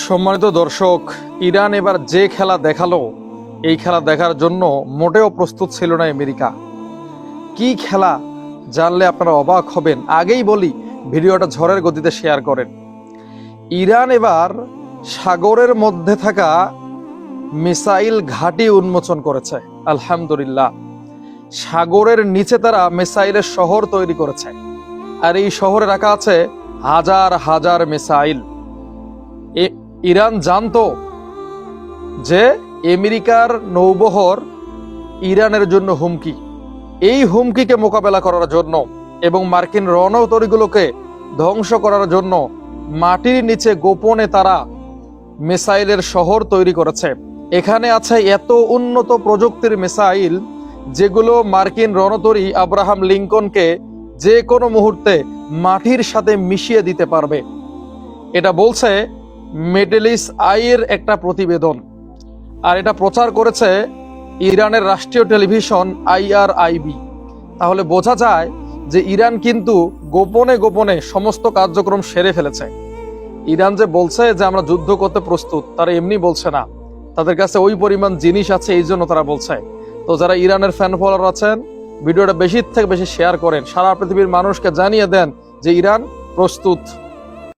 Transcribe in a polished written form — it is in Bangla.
সম্মানিত দর্শক, ইরান এবার যে খেলা দেখালো, এই খেলা দেখার জন্য মোটেও প্রস্তুত ছিল না আমেরিকা। কি খেলা জানলে আপনারা অবাক হবেন। আগেই বলি, ভিডিওটা ঝড়ের গতিতে শেয়ার করেন। ইরান এবার সাগরের মধ্যে থাকা মিসাইল ঘাঁটি উন্মোচন করেছে। আলহামদুলিল্লাহ, সাগরের নিচে তারা মিসাইলের শহর তৈরি করেছে, আর এই শহরে রাখা আছে হাজার হাজার মিসাইল। ইরান জানতো যে আমেরিকার নৌবহর ইরানের জন্য হুমকি। এই হুমকিকে মোকাবেলা করার জন্য এবং মার্কিন রণতরীগুলোকে ধ্বংস করার জন্য মাটির নিচে গোপনে তারা মিসাইলের শহর তৈরি করেছে। এখানে আছে এত উন্নত প্রযুক্তির মিসাইল, যেগুলো মার্কিন রণতরী আব্রাহাম লিঙ্কনকে যে কোনো মুহূর্তে মাটির সাথে মিশিয়ে দিতে পারবে। এটা বলছে মিডল ইস্ট আইয়ের একটা প্রতিবেদন, আর এটা প্রচার করেছে ইরানের রাষ্ট্রীয় টেলিভিশন IRIB। তাহলে বোঝা যায় যে ইরান কিন্তু গোপনে গোপনে সমস্ত কার্যক্রম সেরে ফেলেছে। ইরান যে বলছে যে আমরা যুদ্ধ করতে প্রস্তুত, তারা এমনি বলছে না, তাদের কাছে ওই পরিমাণ জিনিস আছে, এই জন্য তারা বলছে। তো যারা ইরানের ফ্যান ফলোয়ার আছেন, ভিডিওটা বেশি থেকে বেশি শেয়ার করেন, সারা পৃথিবীর মানুষকে জানিয়ে দেন যে ইরান প্রস্তুত।